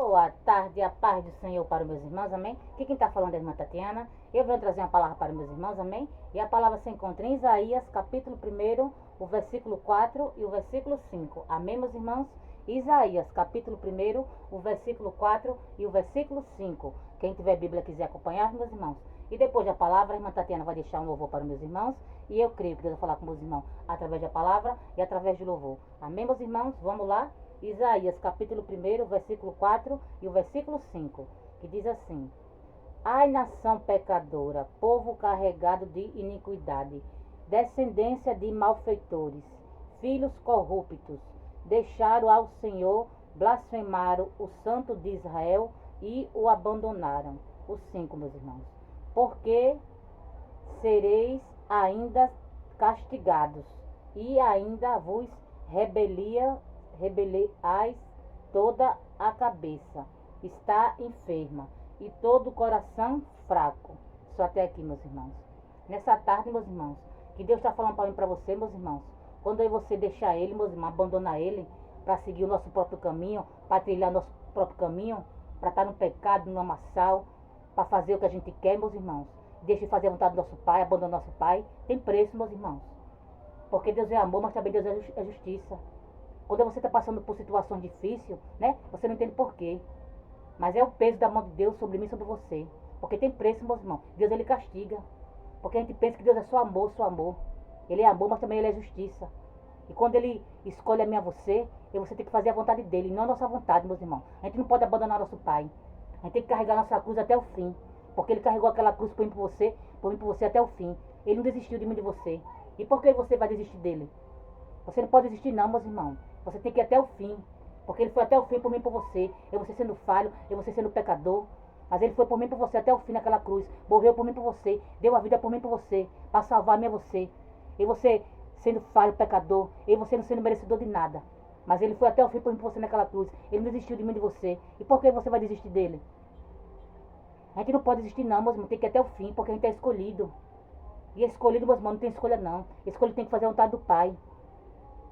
Boa tarde, a paz do Senhor para os meus irmãos, amém? Aqui quem está falando é a irmã Tatiana. Eu venho trazer uma palavra para os meus irmãos, amém? E a palavra se encontra em Isaías, capítulo 1, o versículo 4 e o versículo 5. Amém, meus irmãos? Isaías, capítulo 1, o versículo 4 e o versículo 5. Quem tiver Bíblia quiser acompanhar, meus irmãos. E depois da palavra, a irmã Tatiana vai deixar um louvor para os meus irmãos. E eu creio que Deus vai falar com meus irmãos através da palavra e através do louvor. Amém, meus irmãos? Vamos lá? Isaías, capítulo 1, versículo 4 e o versículo 5, que diz assim: Ai, nação pecadora, povo carregado de iniquidade, descendência de malfeitores, filhos corruptos, deixaram ao Senhor, blasfemaram o Santo de Israel e o abandonaram. O 5, meus irmãos. Porque sereis ainda castigados, e ainda vos rebeliais toda a cabeça, está enferma, e todo o coração fraco. Só até aqui, meus irmãos. Nessa tarde, meus irmãos, que Deus está falando para mim e para você, meus irmãos, quando aí você deixar Ele, meus irmãos, abandonar Ele, para seguir o nosso próprio caminho, para trilhar nosso próprio caminho, para estar no pecado, no amassal, para fazer o que a gente quer, meus irmãos, deixe de fazer a vontade do nosso Pai, abandonar nosso Pai, tem preço, meus irmãos. Porque Deus é amor, mas também Deus é justiça. Quando você está passando por situações difíceis, né? Você não entende porquê. Mas é o peso da mão de Deus sobre mim e sobre você. Porque tem preço, meus irmãos. Deus, Ele castiga. Porque a gente pensa que Deus é só amor, só amor. Ele é amor, mas também Ele é justiça. E quando Ele escolhe a mim e a você, você tem que fazer a vontade dEle, não a nossa vontade, meus irmãos. A gente não pode abandonar nosso Pai. A gente tem que carregar nossa cruz até o fim. Porque Ele carregou aquela cruz por mim e por você até o fim. Ele não desistiu de mim e de você. E por que você vai desistir dEle? Você não pode desistir não, meus irmãos. Você tem que ir até o fim. Porque Ele foi até o fim por mim e por você. Eu você sendo falho, eu você sendo pecador. Mas Ele foi por mim e por você até o fim naquela cruz. Morreu por mim e por você. Deu a vida por mim e por você. Para salvar-me e você. E você sendo falho, pecador. E você não sendo merecedor de nada. Mas Ele foi até o fim por mim e por você naquela cruz. Ele não desistiu de mim e de você. E por que você vai desistir dEle? A gente não pode desistir não, meus irmãos. Tem que ir até o fim. Porque a gente é escolhido. E escolhido, meus irmãos, não tem escolha não. Escolhido tem que fazer a vontade do Pai.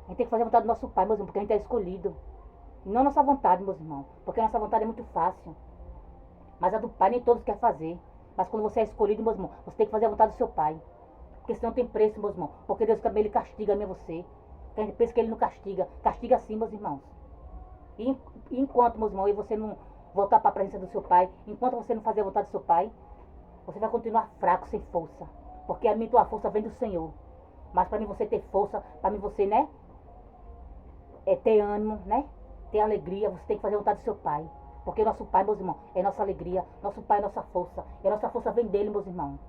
A gente tem que fazer a vontade do nosso Pai, meus irmãos, porque a gente é escolhido. E não a nossa vontade, meus irmãos. Porque a nossa vontade é muito fácil. Mas a do Pai nem todos querem fazer. Mas quando você é escolhido, meus irmãos, você tem que fazer a vontade do seu Pai. Porque senão tem preço, meus irmãos. Porque Deus também Ele castiga a mim e você. Porque a gente pensa que Ele não castiga. Castiga sim, meus irmãos. E enquanto, meus irmãos, você não voltar para a presença do seu Pai, enquanto você não fazer a vontade do seu Pai, você vai continuar fraco, sem força. Porque a minha tua força vem do Senhor. Mas para mim você ter força, para mim você, né? Ter ânimo, né? Ter alegria, você tem que fazer a vontade do seu Pai. Porque nosso Pai, meus irmãos, é nossa alegria. Nosso Pai é nossa força. E a nossa força vem dEle, meus irmãos.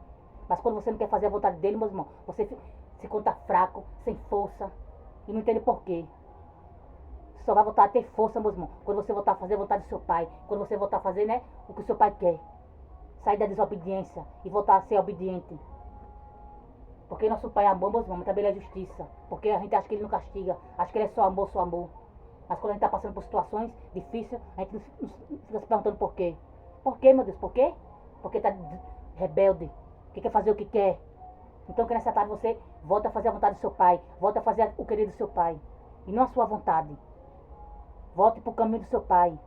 Mas quando você não quer fazer a vontade dEle, meus irmãos, você se conta fraco, sem força. E não entende por quê. Você só vai voltar a ter força, meus irmãos, quando você voltar a fazer a vontade do seu Pai. Quando você voltar a fazer, né? O que o seu Pai quer. Sair da desobediência e voltar a ser obediente. Porque nosso Pai é amor, meus irmãos, mas também Ele é justiça. Porque a gente acha que Ele não castiga. Acha que Ele é só amor, só amor. Mas quando a gente está passando por situações difíceis, a gente não fica se perguntando por quê. Por quê, meu Deus? Por quê? Porque está rebelde. Que quer fazer o que quer. Então que nessa tarde você volta a fazer a vontade do seu Pai. Volta a fazer o querer do seu Pai. E não a sua vontade. Volte para o caminho do seu Pai.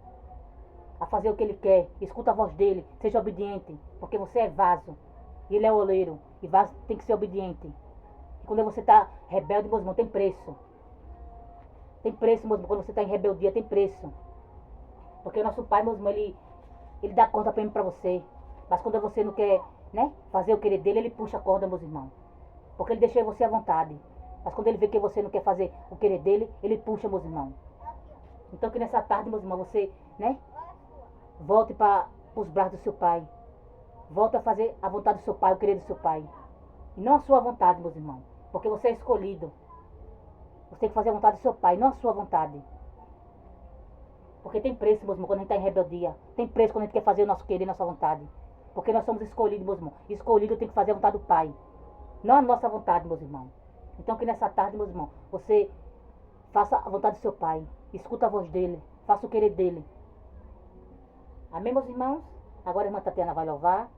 A fazer o que Ele quer. Escuta a voz dEle. Seja obediente. Porque você é vaso. E Ele é oleiro. E vaso tem que ser obediente. E quando você está rebelde, meus irmãos, tem preço. Tem preço, meus irmãos. Quando você está em rebeldia, tem preço. Porque o nosso Pai, meus irmãos, Ele dá corda para mim e para você. Mas quando você não quer, né, fazer o querer dEle, Ele puxa a corda, meus irmãos. Porque Ele deixa você à vontade. Mas quando Ele vê que você não quer fazer o querer dEle, Ele puxa, meus irmãos. Então que nessa tarde, meus irmãos, você, né, volte para os braços do seu Pai. Volta a fazer a vontade do seu Pai, o querer do seu Pai. E não a sua vontade, meus irmãos. Porque você é escolhido. Você tem que fazer a vontade do seu Pai, não a sua vontade. Porque tem preço, meus irmãos, quando a gente está em rebeldia. Tem preço quando a gente quer fazer o nosso querer, nossa vontade. Porque nós somos escolhidos, meus irmãos. Escolhido tem que fazer a vontade do Pai. Não a nossa vontade, meus irmãos. Então que nessa tarde, meus irmãos, você faça a vontade do seu Pai. Escuta a voz dEle. Faça o querer dEle. Amém, meus irmãos? Agora a irmã Tatiana vai louvar.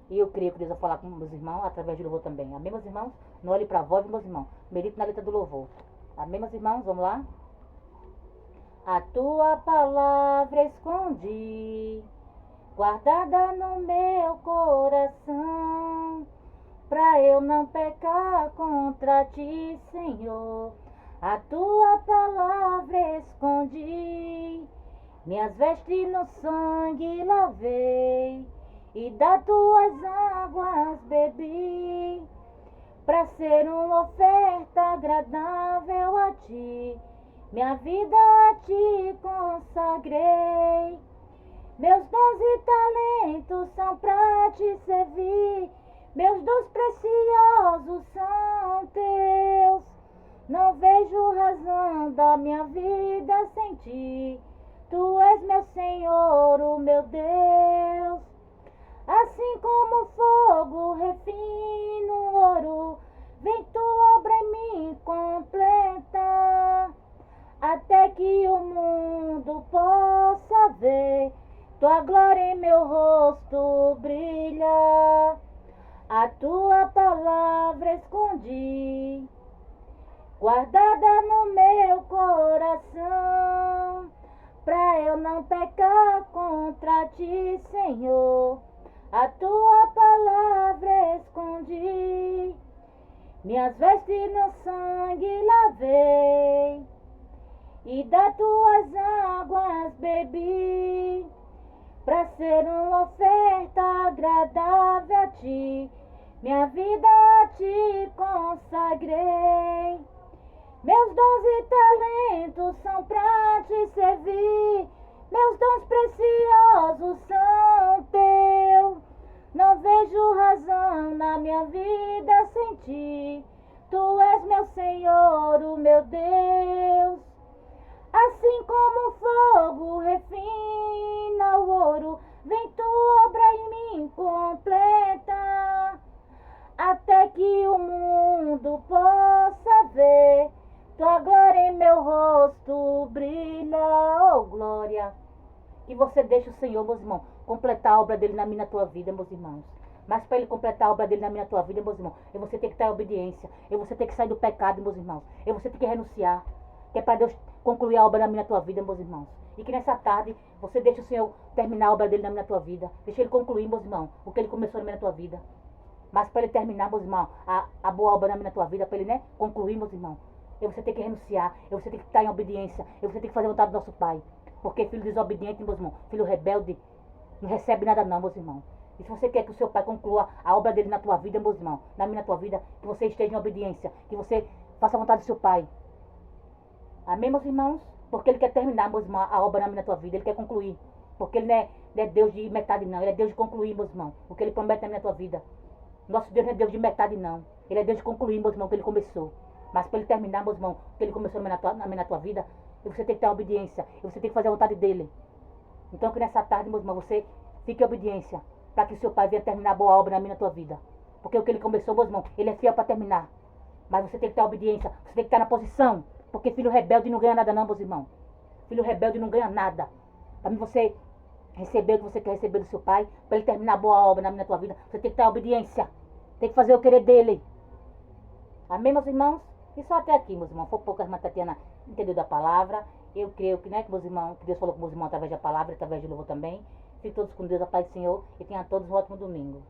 E eu creio que Deus vai falar com meus irmãos através do louvor também. Amém, meus irmãos? Não olhe para a voz, meus irmãos. Medite na letra do louvor. Amém, meus irmãos? Vamos lá? A tua palavra escondi, guardada no meu coração, pra eu não pecar contra ti, Senhor. A tua palavra escondi, minhas vestes no sangue lavei, e das tuas águas bebi, pra ser uma oferta agradável a ti. Minha vida a ti consagrei, meus dons e talentos são pra te servir, meus dons preciosos são teus. Não vejo razão da minha vida sem ti, tu és meu Senhor, o meu Deus. Assim como o fogo refina o ouro, vem tua obra em mim completa, até que o mundo possa ver tua glória em meu rosto brilha. A tua palavra escondi, guardada no meu coração, pra eu não pecar contra ti, Senhor. A tua palavra escondi, minhas vestes no sangue lavei, e das tuas águas bebi, pra ser uma oferta agradável a ti. Minha vida a ti consagrei, meus dons e talentos são pra te servir, meus dons preciosos são teus. Não vejo razão na minha vida sem ti, tu és meu Senhor, o meu Deus. Assim como o fogo refina o ouro, vem tua obra em mim completa, até que o mundo possa ver tua glória em meu rosto brilha. Oh, glória! Que você deixe o Senhor, meus irmãos, completar a obra dele na minha, na tua vida, meus irmãos. Mas para ele completar a obra dele na minha, na tua vida, meus irmãos, eu vou ter que estar em obediência. Eu vou ter que sair do pecado, meus irmãos. Eu vou ter que renunciar. Que é para Deus concluir a obra na minha, na tua vida, meus irmãos. E que nessa tarde você deixe o Senhor terminar a obra dele na minha, na tua vida. Deixa ele concluir, meus irmãos, o que ele começou na minha, na tua vida. Mas para ele terminar, meus irmãos, a boa obra na minha, na tua vida, para ele, né, concluir, meus irmãos, eu vou ter que renunciar. Eu vou ter que estar em obediência. Eu vou ter que fazer a vontade do nosso Pai. Porque filho desobediente, meus irmãos, filho rebelde, não recebe nada não, meus irmãos. E se você quer que o seu Pai conclua a obra dele na tua vida, meus irmãos, na minha, na tua vida, que você esteja em obediência, que você faça a vontade do seu Pai. Amém, meus irmãos? Porque ele quer terminar, meus irmãos, a obra na minha, na tua vida, ele quer concluir. Porque ele não é Deus de metade não, ele é Deus de concluir, meus irmãos, o que ele promete na minha, na tua vida. Nosso Deus não é Deus de metade não, ele é Deus de concluir, meus irmãos, o que ele começou. Mas para ele terminar, meus irmãos, o que ele começou na minha, na tua vida, você tem que ter obediência, você tem que fazer a vontade dele. Então que nessa tarde, meus irmãos, você fique em obediência, para que o seu Pai venha terminar a boa obra na minha, na tua vida. Porque o que ele começou, meus irmãos, ele é fiel para terminar. Mas você tem que ter obediência, você tem que estar na posição. Porque filho rebelde não ganha nada não, meus irmãos. Filho rebelde não ganha nada. Para mim você receber o que você quer receber do seu Pai, para ele terminar a boa obra na minha, na tua vida, você tem que ter obediência. Tem que fazer o querer dele. Amém, meus irmãos? E só até aqui, meus irmãos. Foi poucas, mas Tatiana entendeu da palavra. Eu creio que, né, que meus irmãos, que Deus falou com meus irmãos através da palavra, através de louvor também. Fiquem todos com Deus, a paz do Senhor, e tenham todos um ótimo domingo.